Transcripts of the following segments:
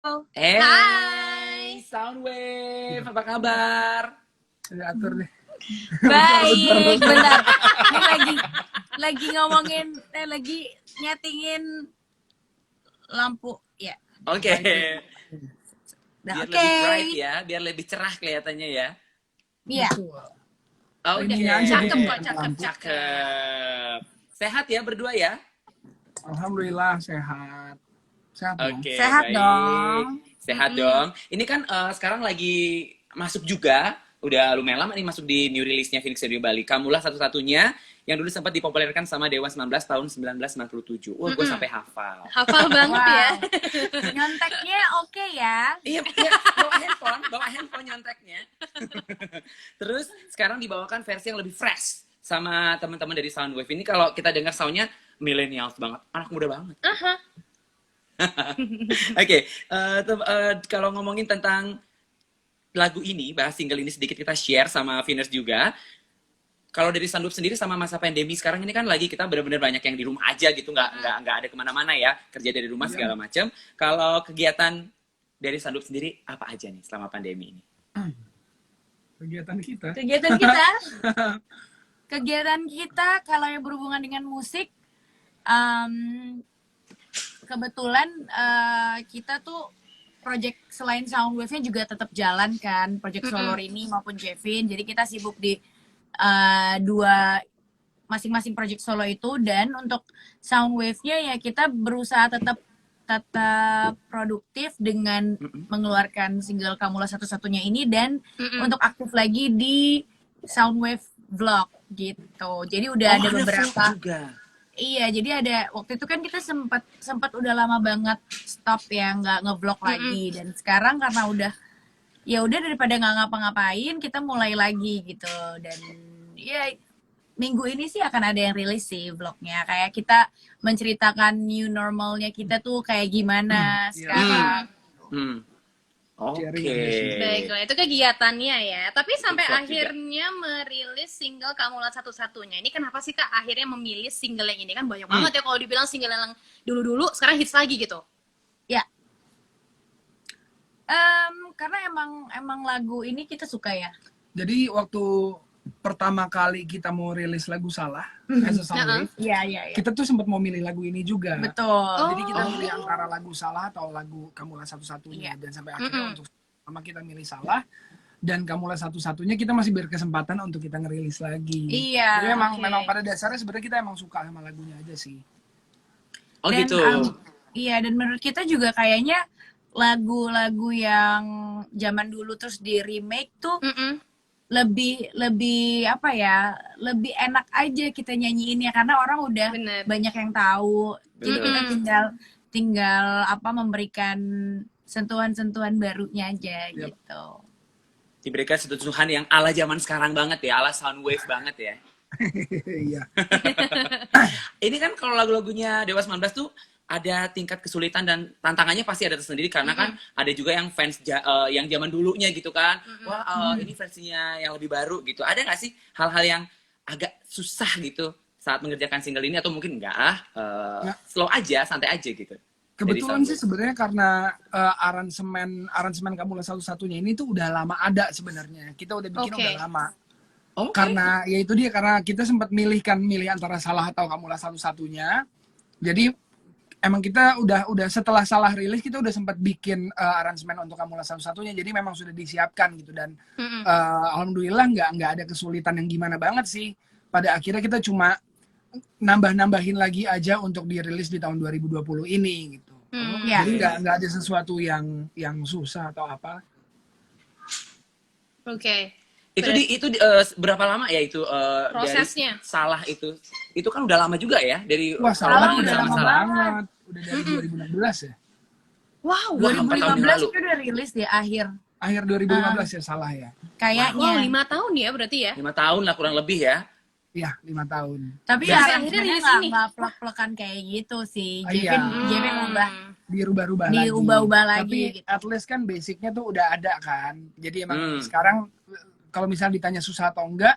Hai. Soundwave, apa kabar? Atur deh. Baik, bentar. Ini lagi ngomongin, lagi nyetingin lampu, ya. Oke. Nah, Biar oke. lebih bright ya, biar lebih cerah kelihatannya ya. Iya. Oke. Ini aja Cakep deh, kok, cakep. Cakep. Sehat ya berdua ya? Alhamdulillah sehat. Sehat dong. Oke, Sehat baik. dong. Sehat dong. Ini kan sekarang lagi masuk juga. Udah lumayan lama nih masuk di new release-nya Phoenix Radio Bali. Kamulah satu-satunya yang dulu sempat dipopulerkan sama Dewa 19 tahun 1997. Wah, gue sampai hafal. Hafal banget ya. Nyonteknya oke ya. Iya, bawa handphone nyonteknya. Terus sekarang dibawakan versi yang lebih fresh sama teman-teman dari Soundwave. Ini kalau kita dengar soundnya millennials banget, anak muda banget. Oke, kalau ngomongin tentang lagu ini, bahas single ini sedikit kita share sama Venus juga. Kalau dari Soundwave sendiri sama masa pandemi sekarang ini kan lagi kita benar-benar banyak yang di rumah aja gitu, nggak ada kemana-mana ya, kerja dari rumah segala macam. Kalau kegiatan dari Soundwave sendiri apa aja nih selama pandemi ini? Kegiatan kita. Kegiatan kita kalau yang berhubungan dengan musik, kebetulan kita tuh project selain Soundwave-nya juga tetap jalan kan, project solo ini maupun Jevin. Jadi kita sibuk di dua masing-masing project solo itu, dan untuk Soundwave-nya ya kita berusaha tetap produktif dengan mengeluarkan single Kamulah satu-satunya ini, dan untuk aktif lagi di Soundwave vlog gitu. Jadi udah ada beberapa juga. Iya, jadi ada waktu itu kan kita sempat udah lama banget stop ya, nggak nge-vlog lagi, dan sekarang karena udah daripada nggak ngapa-ngapain kita mulai lagi gitu. Dan ya minggu ini sih akan ada yang rilis sih vlognya, kayak kita menceritakan new normalnya kita tuh kayak gimana sekarang. Oke. Baiklah, itu kegiatannya ya. Tapi sampai akhirnya merilis single Kamulah satu-satunya. Ini kenapa sih Kak akhirnya memilih single yang ini? Kan banyak banget ya kalau dibilang single yang dulu-dulu sekarang hits lagi gitu. Ya. Karena emang lagu ini kita suka ya. Jadi waktu pertama kali kita mau rilis lagu Salah, as a Soundwave, kita tuh sempat mau milih lagu ini juga. Betul. Jadi kita milih antara lagu Salah atau lagu Kamulah satu-satunya. Dan sampai akhirnya untuk sama kita milih Salah dan Kamulah satu-satunya, kita masih berkesempatan untuk kita ngerilis lagi. Iya. Jadi memang pada dasarnya sebenarnya kita emang suka sama lagunya aja sih. Oh dan, gitu. Iya, dan menurut kita juga kayaknya lagu-lagu yang zaman dulu terus di remake tuh lebih apa ya, lebih enak aja kita nyanyiinnya karena orang udah banyak yang tahu. Jadi kita tinggal memberikan sentuhan-sentuhan barunya aja gitu. Diberikan sentuhan yang ala zaman sekarang banget ya, ala Soundwave banget ya. Iya. Ini kan kalau lagu-lagunya Dewa 19 tuh ada tingkat kesulitan dan tantangannya pasti ada tersendiri karena kan ada juga yang fans yang zaman dulunya gitu kan. Wah, ini versinya yang lebih baru gitu. Ada nggak sih hal-hal yang agak susah gitu saat mengerjakan single ini, atau mungkin slow aja, santai aja gitu? Kebetulan sih sebenarnya karena aransemen Kamulah satu-satunya ini tuh udah lama ada sebenarnya. Kita udah bikin udah lama. Karena ya itu dia, karena kita sempat milih antara Salah atau Kamulah satu-satunya. Jadi emang kita udah setelah Salah rilis kita udah sempat bikin aransemen untuk Kamulah satu-satunya. Jadi memang sudah disiapkan gitu, dan alhamdulillah nggak ada kesulitan yang gimana banget sih. Pada akhirnya kita cuma nambahin lagi aja untuk dirilis di tahun 2020 ini gitu. Jadi nggak ada sesuatu yang susah atau apa. Oke. Itu berapa lama ya itu prosesnya? Dari Salah itu kan udah lama juga ya, dari Salah udah lama banget. Udah dari 2016 ya. Wow, 2015 itu udah rilis di akhir 2015 ya Salah ya. Kayaknya. 5 tahun ya berarti ya? 5 tahun lah kurang lebih ya. Iya, 5 tahun. Tapi akhirnya nggak plek-plekan kayak gitu sih. Jevin diubah-ubah lagi. Tapi gitu. at least kan basicnya tuh udah ada kan. Jadi emang sekarang kalau misalnya ditanya susah atau enggak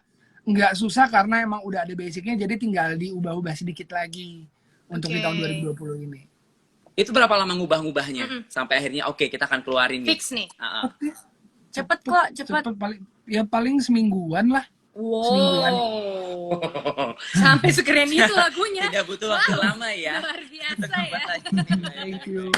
susah karena emang udah ada basicnya. Jadi tinggal diubah-ubah sedikit lagi untuk di tahun 2020 ini. Itu berapa lama ngubah-ngubahnya sampai akhirnya oke kita akan keluarin nih. Fix nih. Cepet kok, cepet. Paling semingguan lah. Semingguan. Wow. Sampai sekeren itu lagunya. Tidak butuh waktu lama ya. Luar biasa ya. Thank you.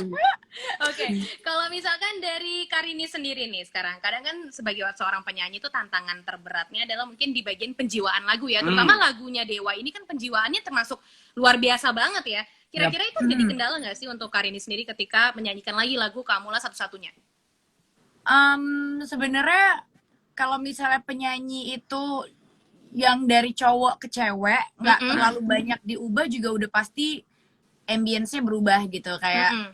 Oke, kalau misalkan dari Karini sendiri nih sekarang, kadang kan sebagai seorang penyanyi itu tantangan terberatnya adalah mungkin di bagian penjiwaan lagu ya, terutama lagunya Dewa ini kan penjiwaannya termasuk luar biasa banget ya. Kira-kira itu jadi kendala nggak sih untuk Karini sendiri ketika menyanyikan lagi lagu Kamulah Satu-Satunya? Sebenarnya kalau misalnya penyanyi itu yang dari cowok ke cewek nggak terlalu banyak diubah juga udah pasti ambience-nya berubah gitu kayak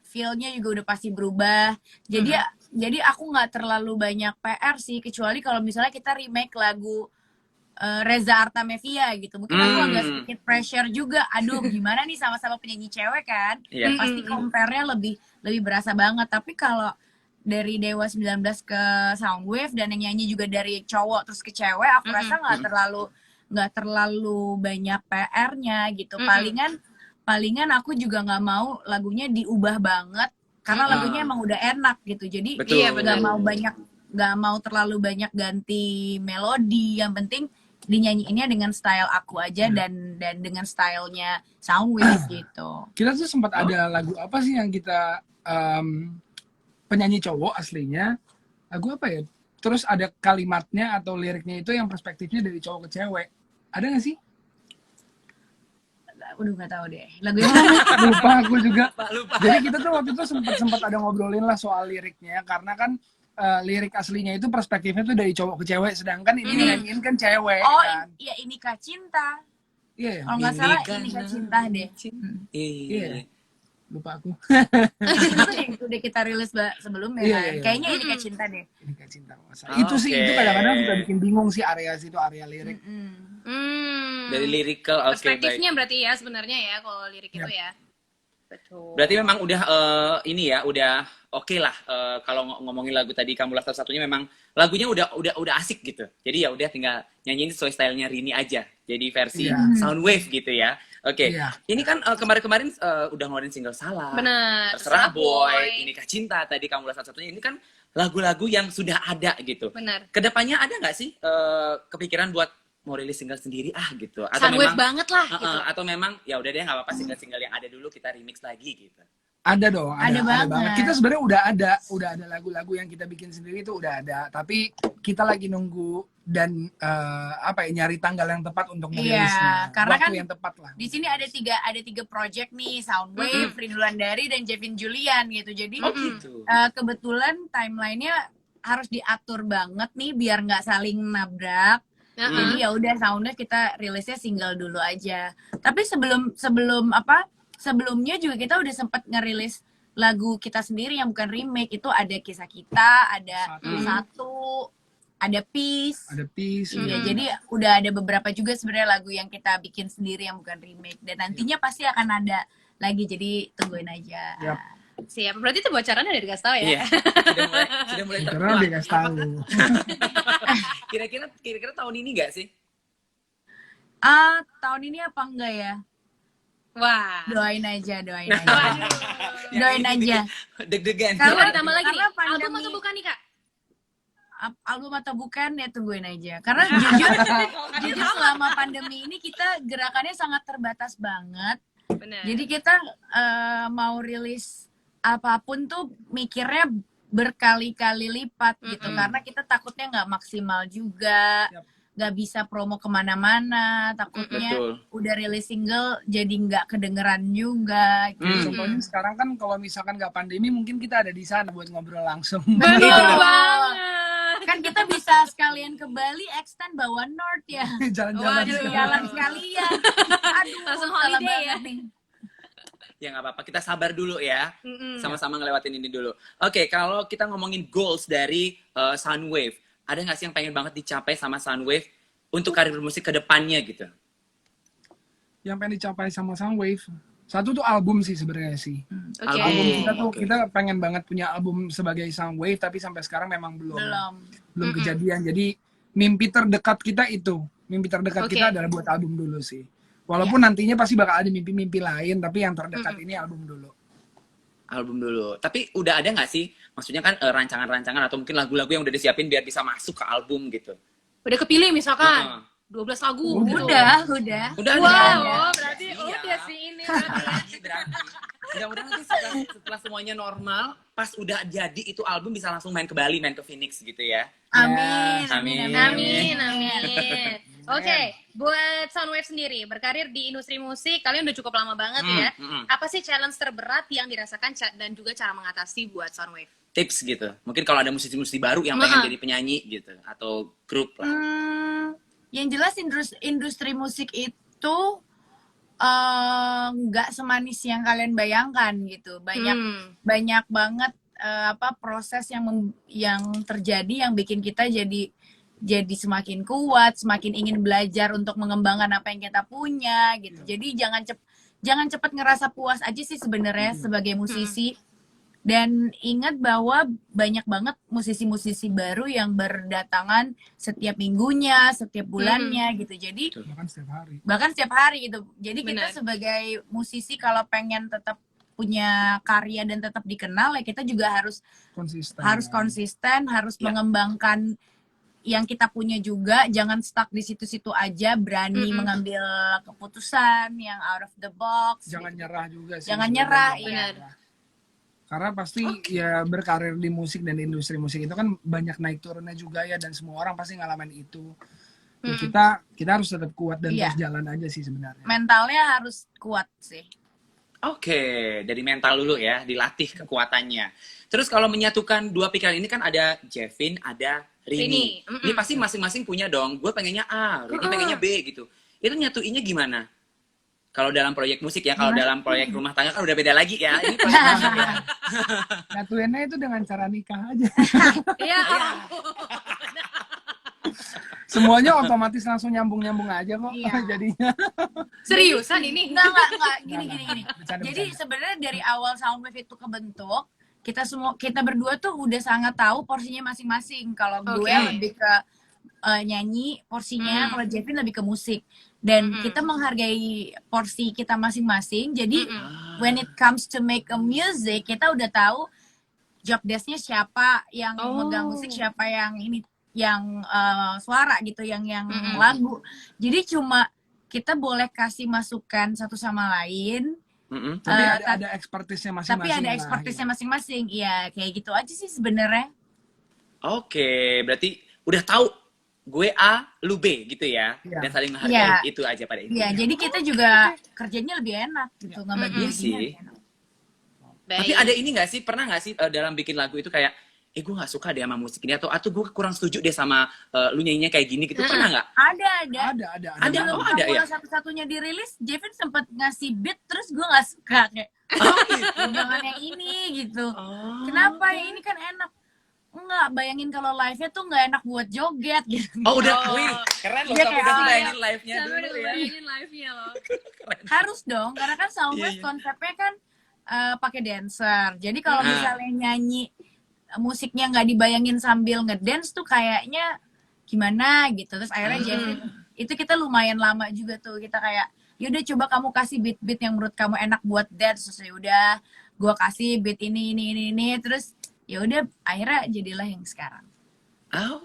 feel-nya juga udah pasti berubah. Jadi aku nggak terlalu banyak PR sih kecuali kalau misalnya kita remake lagu Reza Artamevia gitu. Mungkin aku agak sedikit pressure juga. Aduh, gimana nih sama-sama penyanyi cewek kan? Pasti compare-nya lebih berasa banget. Tapi kalau dari Dewa 19 ke Soundwave dan yang nyanyi juga dari cowok terus ke cewek, aku rasa nggak terlalu banyak PR-nya gitu. Palingan aku juga nggak mau lagunya diubah banget karena lagunya emang udah enak gitu. Jadi nggak mau terlalu banyak ganti melodi. Yang penting dinyanyiinnya dengan style aku aja dan dengan stylenya Soundwave gitu. Kita tuh sempat ada lagu apa sih yang kita penyanyi cowok aslinya, lagu apa ya? Terus ada kalimatnya atau liriknya itu yang perspektifnya dari cowok ke cewek. Ada nggak sih? Udah nggak tahu deh. Lagu yang mana? Lupa aku juga. Lupa. Jadi kita tuh waktu itu sempat ada ngobrolin lah soal liriknya, karena kan lirik aslinya itu perspektifnya tuh dari cowok ke cewek, sedangkan ini nyanyiin kan cewek. Oh kan? iya, Inikah Cinta. Iya. Kalau nggak salah Inikah Cinta deh. Iya. Lupa aku. Itu udah kita rilis sebelumnya Iya, kan. iya. Kayaknya Inikah Cinta deh. Inikah Cinta masalah. Itu sih itu kadang-kadang juga bikin bingung sih area lirik. Dari lyrical, oke baik. Perspektifnya berarti ya sebenarnya ya kalau lirik itu ya. Betul. Berarti memang udah ini ya, udah oke lah kalau ngomongin lagu tadi Kamulah Satu-Satunya memang lagunya udah asik gitu. Jadi ya udah tinggal nyanyiin sesuai stylenya Rini aja. Jadi versi Soundwave gitu ya. Oke. Ini kan kemarin-kemarin udah ngeluarin single Salah. Bener. Terserah Boy, Inikah Cinta tadi Kamulah Satu-Satunya. Ini kan lagu-lagu yang sudah ada gitu. Benar. Kedepannya ada nggak sih kepikiran buat mau rilis single sendiri gitu, atau Soundwave memang banget lah gitu. Atau memang ya udah deh nggak apa-apa single-single yang ada dulu kita remix lagi gitu. Ada dong, Ada banget. Kita sebenarnya udah ada lagu-lagu yang kita bikin sendiri itu udah ada, tapi kita lagi nunggu dan nyari tanggal yang tepat untuk merilisnya. Karena waktu kan yang tepat lah. Di sini ada tiga project nih, Soundwave, Rindu Landari dan Jevin Julian gitu. Jadi kebetulan timelinenya harus diatur banget nih biar nggak saling nabrak. Jadi ya udah Soundwave kita rilisnya single dulu aja. Tapi sebelumnya juga kita udah sempet ngerilis lagu kita sendiri yang bukan remake. Itu ada Kisah Kita, ada Satu, ada Peace. Iya, jadi udah ada beberapa juga sebenarnya lagu yang kita bikin sendiri yang bukan remake. Dan nantinya pasti akan ada lagi, jadi tungguin aja. Siap, berarti itu bocorannya udah dikasih tahu ya? Iya, sudah mulai Karena terkuak. dikasih tahu. Kira-kira tahun ini nggak sih? Tahun ini apa enggak ya? Wah. Doain aja. Waduh. Doain aja. Deg-degan. Karena ditambah lagi karena nih, album pandemi- atau bukan nih Kak? Album atau bukan ya tungguin aja. Karena jujur selama pandemi ini kita gerakannya sangat terbatas banget. Benar. Jadi kita mau rilis apapun tuh mikirnya berkali-kali lipat gitu. Karena kita takutnya nggak maksimal juga. Nggak bisa promo kemana-mana. Takutnya udah rilis single jadi nggak kedengeran juga. Gitu. Contohnya sekarang kan kalau misalkan nggak pandemi mungkin kita ada di sana buat ngobrol langsung. Betul banget. Kan kita bisa sekalian ke Bali, extend bawa North ya. Jalan-jalan. Waduh. Jalan sekalian. Aduh, Langsung salah holiday ya. banget nih. Ya nggak apa-apa, kita sabar dulu ya. Sama-sama ngelewatin ini dulu. Oke, kalau kita ngomongin goals dari Soundwave, ada nggak sih yang pengen banget dicapai sama Soundwave untuk karir musik ke depannya gitu? Yang pengen dicapai sama Soundwave. Satu tuh album sih sebenarnya sih. Oke. Album kita pengen banget punya album sebagai Soundwave, tapi sampai sekarang memang belum kejadian. Jadi mimpi terdekat kita itu, kita adalah buat album dulu sih. Walaupun nantinya pasti bakal ada mimpi-mimpi lain, tapi yang terdekat ini album dulu. Album dulu. Tapi udah ada nggak sih? Maksudnya kan rancangan-rancangan atau mungkin lagu-lagu yang udah disiapin biar bisa masuk ke album gitu? Udah kepilih misalkan 12 lagu gitu. Udah. Wow, berarti Iya. udah sih ini berarti. Berarti. Mudah-mudahan nanti setelah semuanya normal, pas udah jadi itu album bisa langsung main ke Bali, main ke Phoenix gitu ya. Amin. Amin. Oke, buat Soundwave sendiri, berkarir di industri musik, kalian udah cukup lama banget ya. Apa sih challenge terberat yang dirasakan dan juga cara mengatasi buat Soundwave? Tips gitu. Mungkin kalau ada musisi-musisi baru yang pengen jadi penyanyi gitu atau grup lah. Yang jelas industri musik itu nggak semanis yang kalian bayangkan gitu. Banyak banget proses yang terjadi yang bikin kita jadi semakin kuat, semakin ingin belajar untuk mengembangkan apa yang kita punya gitu. Jadi jangan cepat ngerasa puas aja sih sebenarnya sebagai musisi. Dan ingat bahwa banyak banget musisi-musisi baru yang berdatangan setiap minggunya, setiap bulannya gitu. Jadi bahkan setiap hari gitu. Jadi kita sebagai musisi kalau pengen tetap punya karya dan tetap dikenal ya kita juga harus konsisten, harus mengembangkan yang kita punya juga, jangan stuck di situ-situ aja, berani mengambil keputusan yang out of the box. Jangan nyerah juga sih. Jangan nyerah, iya. Karena pasti ya berkarir di musik dan industri musik itu kan banyak naik turunnya juga ya, dan semua orang pasti ngalamin itu. Ya kita harus tetap kuat dan terus jalan aja sih sebenarnya. Mentalnya harus kuat sih. Oke, dari mental dulu ya, dilatih kekuatannya. Terus kalau menyatukan dua pikiran ini kan ada Jevin, ada Rini. Ini pasti masing-masing punya dong. Gue pengennya A, Rini pengennya B gitu. Itu nyatuinnya gimana? Kalau dalam proyek musik ya, kalau dalam proyek rumah tangga kan udah beda lagi ya. Ini proyek musik ya. Nyatuinnya itu dengan cara nikah aja. Iya. Semuanya otomatis langsung nyambung-nyambung aja kok jadinya. Seriusan ini? Enggak. Gini. Jadi sebenarnya dari awal Soundwave itu kebentuk, kita berdua tuh udah sangat tahu porsinya masing-masing. Kalau gue lebih ke nyanyi porsinya, kalau Jevin lebih ke musik. Dan kita menghargai porsi kita masing-masing. Jadi when it comes to make a music, kita udah tahu job desk-nya siapa yang megang musik, siapa yang suara gitu, yang lagu. Jadi cuma kita boleh kasih masukan satu sama lain. Tapi ada expertise-nya masing-masing. Tapi ada expertise-nya masing-masing. Iya, kayak gitu aja sih sebenarnya. Oke, berarti udah tahu gue A, lu B gitu ya. Dan saling menghargai itu aja pada intinya. Iya, jadi kita juga kerjanya lebih enak gitu, nggak bagi sih. Tapi ada ini nggak sih, pernah nggak sih dalam bikin lagu itu kayak gue nggak suka deh sama musik ini, atau gue kurang setuju deh sama lu nyanyinya kayak gini gitu, pernah nggak? Ada. Ada ya. Satu-satunya dirilis, Jevin sempat ngasih beat, terus gue nggak suka kayak, jangan yang ini gitu. Kenapa ya, ini kan enak. Enggak, bayangin kalau live-nya tuh nggak enak buat joget gitu. Keren loh, sampai udah bayangin live-nya dulu ya. Bayangin live-nya loh. Harus dong, karena kan Soundwave konsepnya kan pakai dancer. Jadi kalau misalnya nyanyi musiknya nggak dibayangin sambil ngedance tuh kayaknya gimana gitu. Terus akhirnya Jevin, itu kita lumayan lama juga tuh, kita kayak yaudah coba kamu kasih beat-beat yang menurut kamu enak buat dance. Terus yaudah gue kasih beat ini, terus ya udah akhirnya jadilah yang sekarang.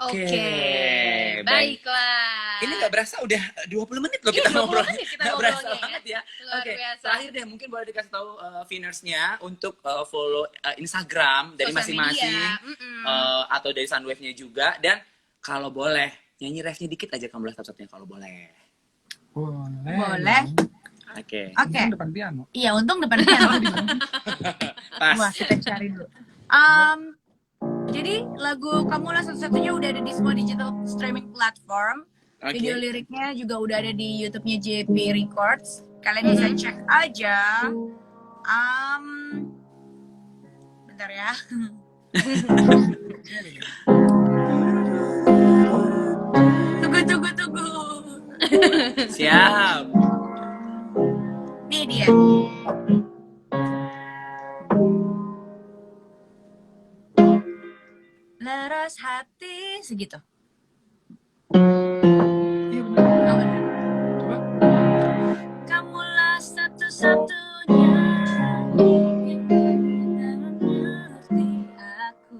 Oke. Baiklah. Ini nggak berasa udah 20 menit loh kita ngobrol. Nggak berasa banget ya. Oke. Terakhir deh mungkin boleh dikasih tahu Vinersnya untuk follow Instagram dari masing-masing atau dari Soundwave-nya juga, dan kalau boleh nyanyi refnya dikit aja kamu lah satu-satunya kalau boleh. Boleh. Oke. Untung depan piano. Iya, untung depan piano. Pas. Wah, kita cari dulu. Jadi lagu Kamulah Satu-Satunya udah ada di semua digital streaming platform. Video liriknya juga udah ada di YouTube-nya JP Records. Kalian bisa cek aja. Bentar ya. Tunggu. Siap. Nih dia. Leras hati segitu. Iya benar. Oh, bener. Coba. satu-satunya yang mengerti aku.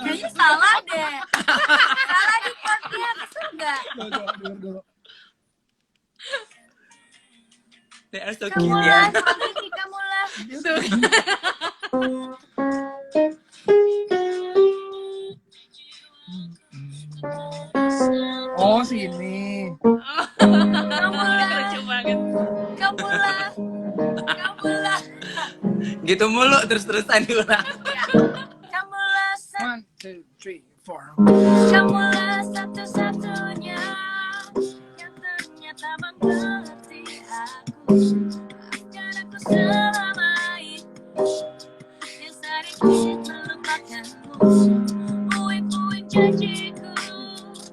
Kayaknya salah deh. Salah di chordnya, bisa nggak? Dulu. They are so Kamu cute lah, ya. Sofi, kamu lah. Oh, sini. Kamu lah, Lucu banget. kamu lah, kamu lah. Gitu mulu terus-terusan diulang. Kamu lah, 1, 2, 3, 4. kamulah satu-satunya yang ternyata mengerti aku. Maafkan aku selama ini yang sedikit melupakanmu. Puing-puing janjiku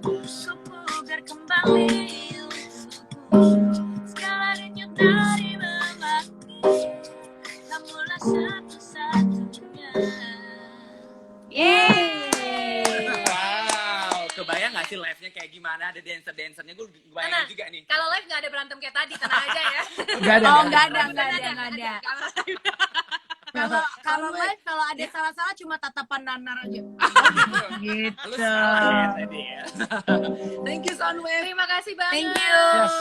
ku pugar kembali untukku. Segala denyut nadi memaki, kamulah satu-satunya. Yeay. Wow, kebayang gak sih live-nya kayak gimana? Ada dancer-dancernya, gue bayangin Tenang, juga nih. kalau live nggak ada berantem kayak tadi, tenang aja ya. Enggak ada. Oh, nggak ada. nggak ada. Kalau live kalau ada salah-salah cuma tatapan nanar aja. Gitu. Lu salah ya tadi ya. Thank you Soundwave. Terima kasih banget. Thank you. Yes.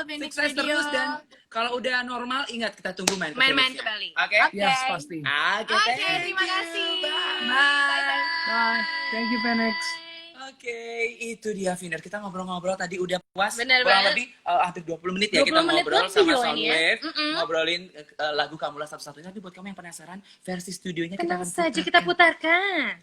Phoenix Sukses Radio. terus dan kalau udah normal ingat kita tunggu main ke Main-main Phoenix ya. kembali. Oke? Oke. Yes, pasti. Oke, Oke, thank terima you. kasih. Bye. Bye. Thank you, Phoenix. Oke, itu dia Viner. Kita ngobrol-ngobrol tadi udah puas. Bener Kurang banget. lebih hampir 20 menit ya 20 kita menit ngobrol lebih sama loh ini ya. Soundwave. Mm-mm. Ngobrolin lagu Kamulah satu-satunya. Tapi buat kamu yang penasaran, versi studionya kita Tenang akan saja kita putarkan.